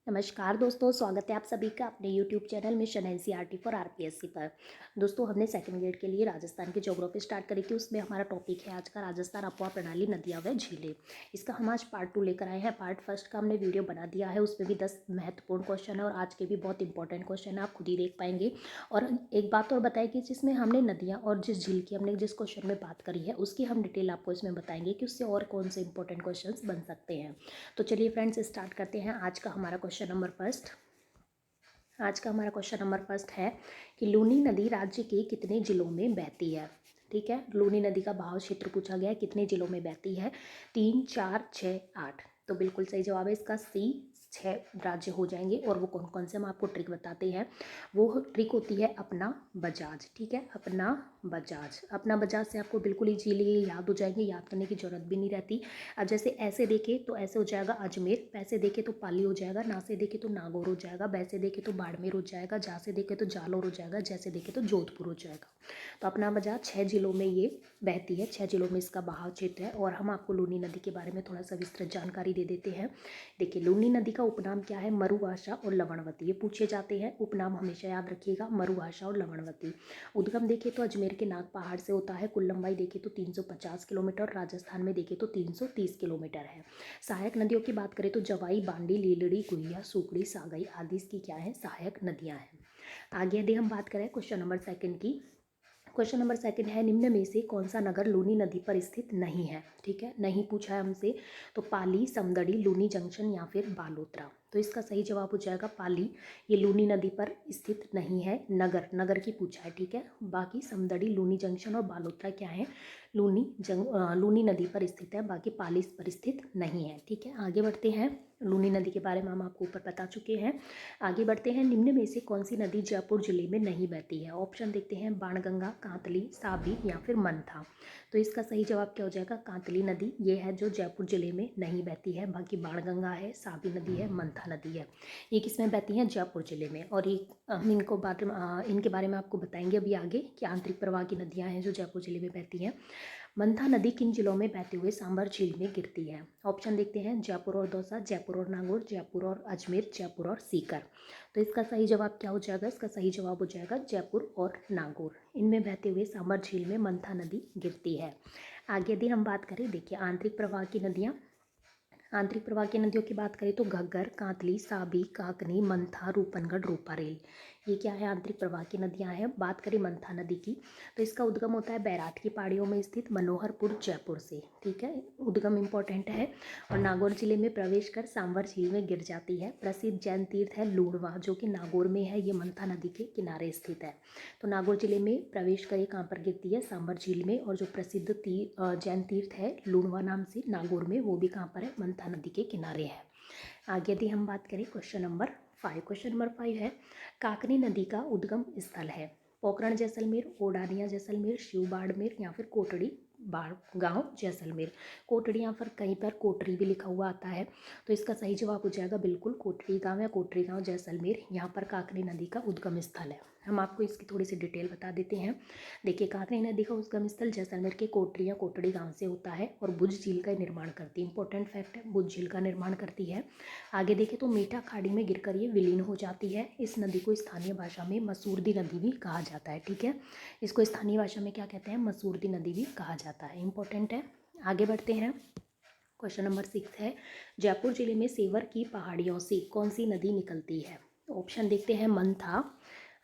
नमस्कार दोस्तों, स्वागत है आप सभी का अपने YouTube channel mission NCERT for RPSC पर। दोस्तों, हमने सेकंड ग्रेड के लिए राजस्थान की ज्योग्राफी स्टार्ट करी थी। उसमें हमारा टॉपिक है आज का राजस्थान अपवा प्रणाली, नदियाँ व झीलें। इसका हम आज पार्ट 2 लेकर आए हैं। पार्ट फर्स्ट का हमने वीडियो बना दिया है, उसमें भी 10 महत्वपूर्ण क्वेश्चन है और आज के भी बहुत इंपॉर्टेंट क्वेश्चन है, आप खुद ही देख पाएंगे। और एक बात और बताएं कि जिसमें हमने नदियाँ और जिस झील की हमने जिस क्वेश्चन में बात करी है उसकी हम डिटेल आपको इसमें बताएंगे कि उससे और कौन से इंपॉर्टेंट क्वेश्चन बन सकते हैं। तो चलिए फ्रेंड्स, स्टार्ट करते हैं। आज का हमारा क्वेश्चन नंबर फर्स्ट है कि लूनी नदी राज्य के कितने जिलों में बहती है। ठीक है, लूनी नदी का बहाव क्षेत्र पूछा गया है, कितने जिलों में बहती है। 3, 4, 6, 8। तो बिल्कुल सही जवाब है इसका सी, 6 राज्य हो जाएंगे। और वो कौन कौन से हम आपको ट्रिक बताते हैं। वो ट्रिक होती है अपना बजाज। ठीक है, अपना बजाज से आपको बिल्कुल इजीली याद हो जाएंगे, याद करने की जरूरत भी नहीं रहती। अब जैसे ऐसे देखे तो ऐसे हो जाएगा अजमेर, पैसे देखे तो पाली हो जाएगा, ना से देखे तो नागौर हो जाएगा, वैसे देखे तो बाड़मेर हो जाएगा, जा से देखे तो जालौर हो जाएगा, जैसे देखे तो जोधपुर हो जाएगा। तो अपना बजाज 6 जिलों में ये बहती है, 6 जिलों में इसका बहाव क्षेत्र है। और हम आपको लूनी नदी के बारे में थोड़ा सा विस्तृत जानकारी दे देते हैं। देखिए, लूनी नदी का उपनाम क्या है, मरुभाषा और लवणवती। ये पूछे जाते हैं, उपनाम हमेशा याद रखिएगा, मरुभाषा और लवणवती। उद्गम देखे तो अजमेर के नाग पहाड़ से होता है। कुल लंबाई देखे तो 350 किलोमीटर, राजस्थान में देखे तो 330 किलोमीटर है। सहायक नदियों की बात करें तो जवाई, बांडी, लीलड़ी, गुहिया, सुकड़ी, सागई आदि इसकी क्या है, सहायक नदियां हैं। आगे यदि हम बात करें क्वेश्चन नंबर सेकंड की, क्वेश्चन नंबर सेकंड है, निम्न में से कौन सा नगर लूनी नदी पर स्थित नहीं है। ठीक है, नहीं पूछा है हमसे, तो पाली, समदड़ी, लूनी जंक्शन या फिर बालोतरा। तो इसका सही जवाब हो जाएगा पाली। ये लूनी नदी पर स्थित नहीं है, नगर की पूछा है। ठीक है, बाकी समदड़ी, लूनी जंक्शन और बालोतरा क्या है, लूनी नदी पर स्थित है, बाकी पाली पर स्थित नहीं है। ठीक है, आगे बढ़ते हैं। लूनी नदी के बारे में हम आपको ऊपर बता चुके हैं। आगे बढ़ते हैं, निम्न में से कौन सी नदी जयपुर जिले में नहीं बहती है। ऑप्शन देखते हैं, बाणगंगा, कांतली, साबी या फिर मंथा। तो इसका सही जवाब क्या हो जाएगा, कांतली नदी ये है जो जयपुर जिले में नहीं बहती है। बाकी बाणगंगा है, साबी नदी है, मंथा नदी है, ये किसमें बहती हैं, जयपुर जिले में। और ये हम इनके बारे में आपको बताएंगे अभी आगे कि आंतरिक प्रवाह की नदियाँ हैं जो जयपुर जिले में बहती हैं। मंथा नदी किन जिलों में बहते हुए सांभर झील में गिरती है। ऑप्शन देखते हैं, जयपुर और दौसा, जयपुर और नागौर, जयपुर और अजमेर, जयपुर और सीकर। तो इसका सही जवाब क्या हो जाएगा, इसका सही जवाब हो जाएगा जयपुर और नागौर। इनमें बहते हुए सांभर झील में मंथा नदी गिरती है। आगे यदि हम बात करें, देखिए आंतरिक प्रवाह की नदियों की बात करें तो घग्गर, कांतली, साबी, काकनी, मंथा, रूपनगढ़, रूपारेल, ये क्या है, आंतरिक प्रवाह की नदियां हैं। बात करें मंथा नदी की, तो इसका उद्गम होता है बैराठ की पहाड़ियों में स्थित मनोहरपुर, जयपुर से। ठीक है, उद्गम इंपॉर्टेंट है। और नागौर जिले में प्रवेश कर सांभर झील में गिर जाती है। प्रसिद्ध जैन तीर्थ है लूणवा, जो कि नागौर में है, ये मंथा नदी के किनारे स्थित है। तो नागौर जिले में प्रवेश कर कहाँ पर गिरती है, सांभर झील में। और जो प्रसिद्ध जैन तीर्थ है लूणवा नाम से नागौर में, वो भी कहाँ पर है, मंथा नदी के किनारे है। आगे यदि हम बात करें क्वेश्चन नंबर 5 है, काकनी नदी का उद्गम स्थल है। पोखरण जैसलमेर, ओडानिया जैसलमेर, शिव बाड़मेर या फिर कोटड़ी गांव जैसलमेर। कोटड़ी यहाँ पर कहीं पर कोटरी भी लिखा हुआ आता है, तो इसका सही जवाब हो जाएगा बिल्कुल कोटड़ी गांव या कोटरी गांव जैसलमेर। यहाँ पर काकनी नदी का उद्गम स्थल है। हम आपको इसकी थोड़ी सी डिटेल बता देते हैं। देखिए, काकनी नदी का उद्गम स्थल जैसलमेर के कोटरी या कोटड़ी गांव से होता है और भुज झील का निर्माण करती है। इंपॉर्टेंट फैक्ट है, भुज झील का निर्माण करती है। आगे देखें तो मीठा खाड़ी में गिरकर ये विलीन हो जाती है। इस नदी को स्थानीय भाषा में मसूरदी नदी भी कहा जाता है। ठीक है, इसको स्थानीय भाषा में क्या कहते हैं, मसूरदी नदी भी कहा जाता है। इंपॉर्टेंट है। आगे बढ़ते हैं। क्वेश्चन नंबर 6 है, जयपुर जिले में सेवर की पहाड़ियों से कौन सी नदी निकलती है। ऑप्शन देखते हैं, मंथा,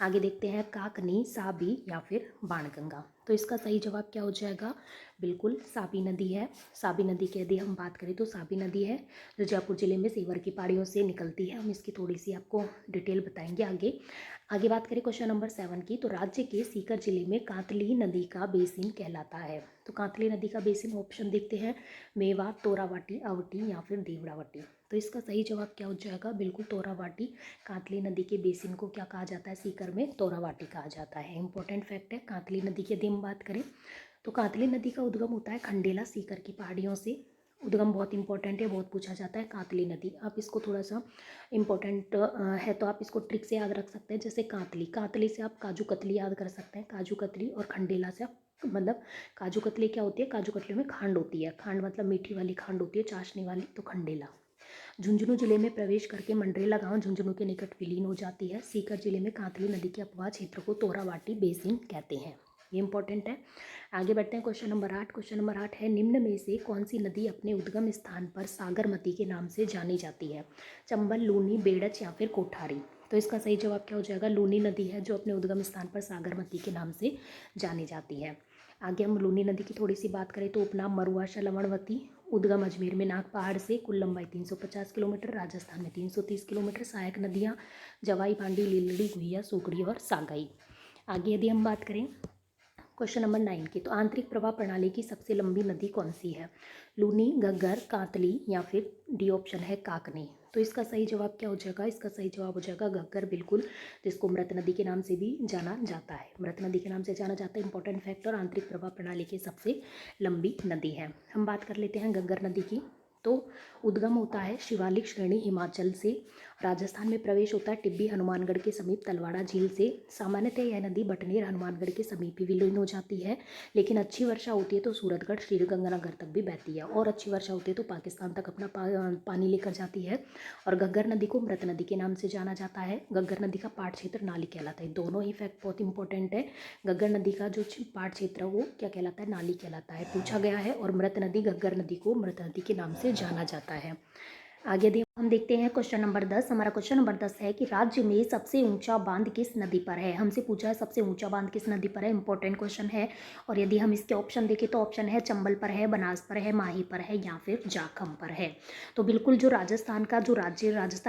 आगे देखते हैं काकनी, साबी या फिर बाणगंगा। तो इसका सही जवाब क्या हो जाएगा, बिल्कुल साबी नदी है। साबी नदी की यदि हम बात करें तो साबी नदी है जो जयपुर जिले में सेवर की पहाड़ियों से निकलती है। हम इसकी थोड़ी सी आपको डिटेल बताएंगे आगे। आगे बात करें क्वेश्चन नंबर 7 की, तो राज्य के सीकर जिले में कांतली नदी का बेसिन कहलाता है। तो कांतली नदी का बेसिन, ऑप्शन देखते हैं, मेवात, तोरावाटी, अवटी या फिर देवड़ावटी। तो इसका सही जवाब क्या हो जाएगा, बिल्कुल तोरावाटी। कांतली नदी के बेसिन को क्या कहा जाता है, सीकर में तोरावाटी कहा जाता है। इंपॉर्टेंट फैक्ट है। कांतली नदी की यदि हम बात करें तो कांतली नदी का उद्गम होता है खंडेला, सीकर की पहाड़ियों से। उद्गम बहुत इंपॉर्टेंट है, बहुत पूछा जाता है कांतली नदी। आप इसको थोड़ा सा इंपॉर्टेंट है तो आप इसको ट्रिक से याद रख सकते हैं। जैसे कांतली से आप काजू कतली याद कर सकते हैं, काजू कतली। और खंडेला से आप मतलब काजू कतली क्या होती है, काजू कतली में खांड होती है, खांड मतलब मीठी वाली खांड होती है, चाशनी वाली, तो खंडेला। झुंझुनू जिले में प्रवेश करके मंडरेला गांव झुंझुनू के निकट विलीन हो जाती है। सीकर जिले में कांतली नदी के अपवाह क्षेत्र को तोरावाटी बेसिन कहते हैं। ये इंपॉर्टेंट है। आगे बढ़ते हैं क्वेश्चन नंबर 8। क्वेश्चन नंबर 8 है, निम्न में से कौन सी नदी अपने उद्गम स्थान पर सागरमती के नाम से जानी जाती है? चंबल, लूनी, बेड़च या फिर कोठारी? तो इसका सही जवाब क्या हो जाएगा? लूनी नदी है जो अपने उद्गम स्थान पर सागरमती के नाम से जानी जाती है। आगे हम लूनी नदी की थोड़ी सी बात करें तो उपनाम मरुआशा लवणवती, उद्गम अजमेर में नाग पहाड़ से, कुल लंबाई 350 किलोमीटर, राजस्थान में 330 किलोमीटर। सहायक नदियाँ जवाई, पांडी, लीलड़ी, गुहिया, सुकड़ी और सागाई। आगे यदि हम बात करें क्वेश्चन नंबर 9 की, तो आंतरिक प्रवाह प्रणाली की सबसे लंबी नदी कौन सी है? लूनी, घग्गर, कांतली या फिर डी ऑप्शन है काकनी? तो इसका सही जवाब क्या हो जाएगा? इसका सही जवाब हो जाएगा घग्गर, बिल्कुल, जिसको मृत नदी के नाम से भी जाना जाता है। मृत नदी के नाम से जाना जाता है। इंपॉर्टेंट फैक्टर, आंतरिक प्रवाह प्रणाली की सबसे लंबी नदी है। हम बात कर लेते हैं घग्गर नदी की। तो उद्गम होता है शिवालिक श्रेणी हिमाचल से, राजस्थान में प्रवेश होता है टिब्बी हनुमानगढ़ के समीप तलवाड़ा झील से। सामान्यतः यह नदी बटनेर हनुमानगढ़ के समीप ही विलीन हो जाती है, लेकिन अच्छी वर्षा होती है तो सूरतगढ़ श्रीगंगानगर तक भी बहती है, और अच्छी वर्षा होती है तो पाकिस्तान तक अपना पानी लेकर जाती है। और घग्गर नदी को मृत नदी के नाम से जाना जाता है। घग्गर नदी का पाठ क्षेत्र नाली कहलाता है। दोनों ही फैक्ट बहुत इंपॉर्टेंट है। घग्गर नदी का जो पाठ क्षेत्र है वो क्या कहलाता है? नाली कहलाता है, पूछा गया है। और मृत नदी, घग्गर नदी को मृत नदी के नाम से जाना जाता है। आगे यदि हम देखते हैं क्वेश्चन नंबर 10। हमारा क्वेश्चन नंबर 10 है कि राज्य में सबसे ऊंचा बांध किस नदी पर है? हमसे पूछा है सबसे ऊंचा बांध किस नदी पर है। इंपॉर्टेंट क्वेश्चन है। और यदि हम इसके ऑप्शन देखें तो ऑप्शन है चंबल पर है, बनास पर है, माही पर है या फिर जाखम पर है। तो बिल्कुल जो राजस्थान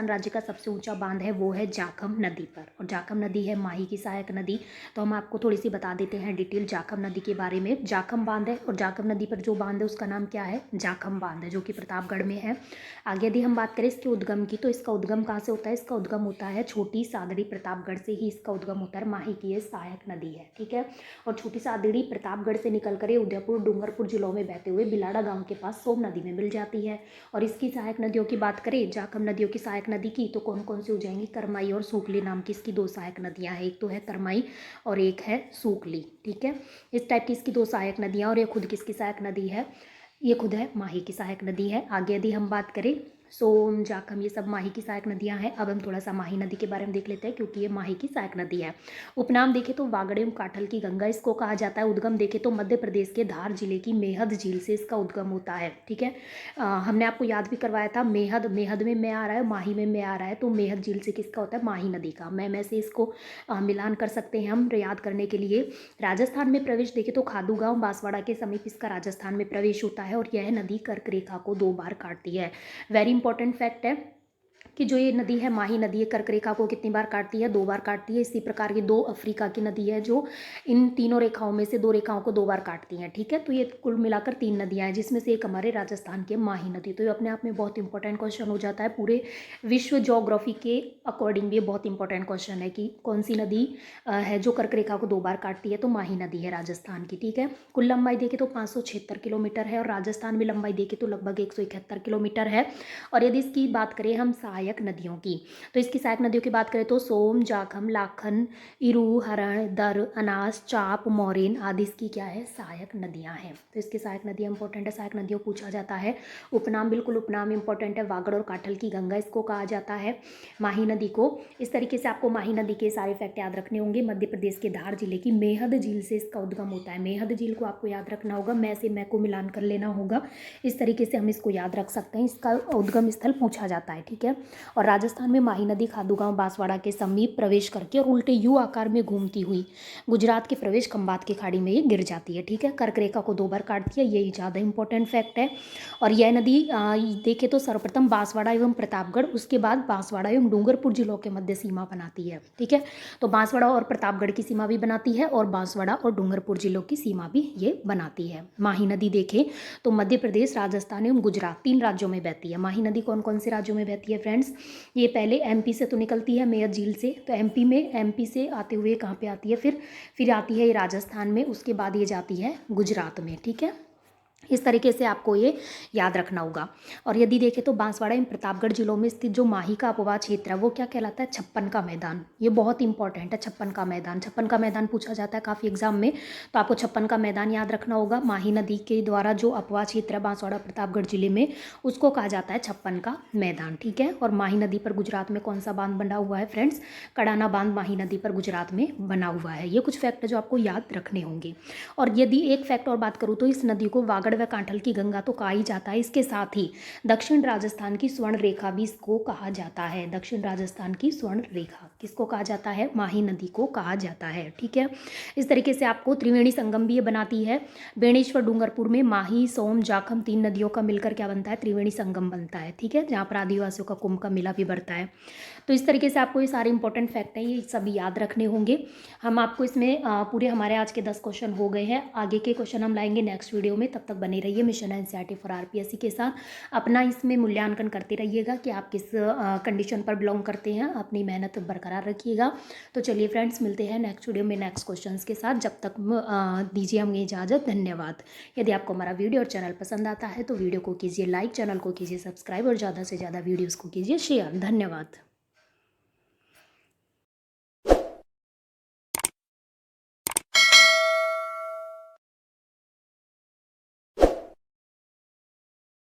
राज्य का सबसे ऊंचा बांध है वो है जाखम नदी पर, और जाखम नदी है माही की सहायक नदी। तो हम आपको थोड़ी सी बता देते हैं डिटेल जाखम नदी के बारे में। जाखम बांध है, और जाखम नदी पर जो बांध है उसका नाम क्या है? जाखम बांध है, जो कि प्रतापगढ़ में है। आगे यदि हम बात करें इसके उद्गम की, तो इसका उद्गम कहाँ से होता है? इसका उद्गम होता है छोटी सादड़ी, प्रतापगढ़ से ही इसका उद्गम होता है। माही की ये सहायक नदी है, ठीक है। और छोटी सादड़ी प्रतापगढ़ से निकलकर ये उदयपुर, डूंगरपुर जिलों में बहते हुए बिलाड़ा गांव के पास सोम नदी में मिल जाती है। और इसकी सहायक नदियों की बात करें, जाखम नदियों की सहायक नदी की, तो कौन कौन सी हो जाएंगी? करमाई और सूकली नाम की इसकी दो सहायक नदियाँ हैं। एक तो है करमाई और एक है सूकली, ठीक है। इस टाइप की इसकी दो सहायक नदियाँ, और ये खुद किसकी सहायक नदी है? ये खुद है माही की सहायक नदी है। आगे यदि हम बात करें, सोम, जाखम, ये सब माही की सहायक नदियां हैं। अब हम थोड़ा सा माही नदी के बारे में देख लेते हैं, क्योंकि ये माही की सहायक नदी है। उपनाम देखें तो वागड़े काठल की गंगा इसको कहा जाता है। उद्गम देखें तो मध्य प्रदेश के धार जिले की मेहद झील से इसका उद्गम होता है, ठीक है। हमने आपको याद भी करवाया था, मेहद में मैं आ रहा है, माही में मैं आ रहा है, तो मेहद झील से किसका होता है? माही नदी का। मैं से इसको मिलान कर सकते हैं हम याद करने के लिए। राजस्थान में प्रवेश देखें तो खादू गाँव बांसवाड़ा के समीप इसका राजस्थान में प्रवेश होता है, और यह नदी कर्क रेखा को 2 बार काटती है। वेरी इंपॉर्टेंट फैक्ट है कि जो ये नदी है माही नदी है, कर्क रेखा को कितनी बार काटती है? 2 बार काटती है। इसी प्रकार की 2 अफ्रीका की नदी है जो इन तीनों रेखाओं में से 2 रेखाओं को 2 बार काटती हैं, ठीक है। तो ये कुल मिलाकर 3 नदियां हैं, जिसमें से एक हमारे राजस्थान की माही नदी। तो ये अपने आप में बहुत इंपॉर्टेंट क्वेश्चन हो जाता है। पूरे विश्व ज्योग्राफी के अकॉर्डिंग ये बहुत इंपॉर्टेंट क्वेश्चन है कि कौन सी नदी है जो कर्क रेखा को 2 बार काटती है? तो माही नदी है राजस्थान की, ठीक है। कुल लंबाई देखें तो 576 किलोमीटर है, और राजस्थान में लंबाई देखें तो लगभग 171 किलोमीटर है। और यदि इसकी बात करें हम सहायक नदियों की, तो इसकी सहायक नदियों की बात करें तो सोम, जाखम, लाखन, इरू, हरण, दर, अनास, चाप, मोरेन आदि इसकी क्या है? सहायक नदियां हैं। तो इसकी सहायक नदियां इंपॉर्टेंट है। सहायक नदियों पूछा जाता है। उपनाम, बिल्कुल उपनाम इंपॉर्टेंट है। वागड़ और काठल की गंगा इसको कहा जाता है, माही नदी को। इस तरीके से आपको माही नदी के सारे फैक्ट याद रखने होंगे। मध्य प्रदेश के धार जिले की मेहद झील से इसका उद्गम होता है। मेहद झील को आपको याद रखना होगा, मैं से मैं को मिलान कर लेना होगा। इस तरीके से हम इसको याद रख सकते हैं। इसका उद्गम स्थल पूछा जाता है, ठीक है। और राजस्थान में माही नदी खादू गांव बांसवाड़ा के समीप प्रवेश करके और उल्टे यू आकार में घूमती हुई गुजरात के प्रवेश खंबात की खाड़ी में ये गिर जाती है, ठीक है। कर्क रेखा को 2 बार काटती है, यही ज़्यादा इंपॉर्टेंट फैक्ट है। और यह नदी देखें तो सर्वप्रथम बांसवाड़ा एवं प्रतापगढ़, उसके बाद बांसवाड़ा एवं डूंगरपुर जिलों के मध्य सीमा बनाती है, ठीक है। तो बांसवाड़ा और प्रतापगढ़ की सीमा भी बनाती है, और बांसवाड़ा और डूंगरपुर जिलों की सीमा भी ये बनाती है। माही नदी देखें तो मध्य प्रदेश, राजस्थान एवं गुजरात 3 राज्यों में बहती है। माही नदी कौन कौन से राज्यों में बहती है फ्रेंड्स? ये पहले एमपी से तो निकलती है मेयत झील से, तो एमपी से आते हुए कहाँ पे आती है? फिर आती है ये राजस्थान में, उसके बाद ये जाती है गुजरात में, ठीक है। इस तरीके से आपको ये याद रखना होगा। और यदि देखें तो बांसवाड़ा एवं प्रतापगढ़ जिलों में स्थित जो माही का अपवाद क्षेत्र है वो क्या कहलाता है, छप्पन का मैदान। ये बहुत इंपॉर्टेंट है, छप्पन का मैदान। छप्पन का मैदान पूछा जाता है काफ़ी एग्जाम में, तो आपको छप्पन का मैदान याद रखना होगा। माही नदी के द्वारा जो अपवाद क्षेत्र है बांसवाड़ा प्रतापगढ़ जिले में, उसको कहा जाता है छप्पन का मैदान, ठीक है। और माही नदी पर गुजरात में कौन सा बांध बना हुआ है फ्रेंड्स, कड़ाना बांध माही नदी पर गुजरात में बना हुआ है। ये कुछ फैक्ट है जो आपको याद रखने होंगे। और यदि एक फैक्ट और बात करूँ तो इस नदी को वागड़ व कांठल की गंगा तो कहा ही जाता है, इसके साथ ही दक्षिण राजस्थान की स्वर्ण रेखा भी इसको कहा जाता है। दक्षिण राजस्थान की स्वर्ण रेखा किसको कहा जाता है, माही नदी को कहा जाता है, ठीक है। इस तरीके से आपको त्रिवेणी संगम भी ये बनाती है। बेणेश्वर डूंगरपुर में माही, सोम, जाखम 3 नदियों का मिलकर क्या बनता है, त्रिवेणी संगम बनता है, ठीक है, जहाँ पर आदिवासियों का कुंभ का मेला भी बढ़ता है। तो इस तरीके से आपको ये सारे इंपॉर्टेंट फैक्ट हैं, ये सभी याद रखने होंगे। हम आपको इसमें पूरे हमारे आज के 10 क्वेश्चन हो गए हैं। आगे के क्वेश्चन हम लाएंगे नेक्स्ट वीडियो में, तब तक बने रहिए मिशन एनसीईआरटी फॉर आरपीएससी के साथ। अपना इसमें मूल्यांकन करते रहिएगा कि आप किस कंडीशन पर बिलोंग करते हैं, अपनी मेहनत बरकरार रखिएगा। तो चलिए फ्रेंड्स, मिलते हैं नेक्स्ट वीडियो में नेक्स्ट क्वेश्चन के साथ। जब तक दीजिए हमें इजाज़त, धन्यवाद। यदि आपको हमारा वीडियो और चैनल पसंद आता है तो वीडियो को कीजिए लाइक, चैनल को कीजिए सब्सक्राइब और ज़्यादा से ज़्यादा वीडियोज़ को कीजिए शेयर। धन्यवाद।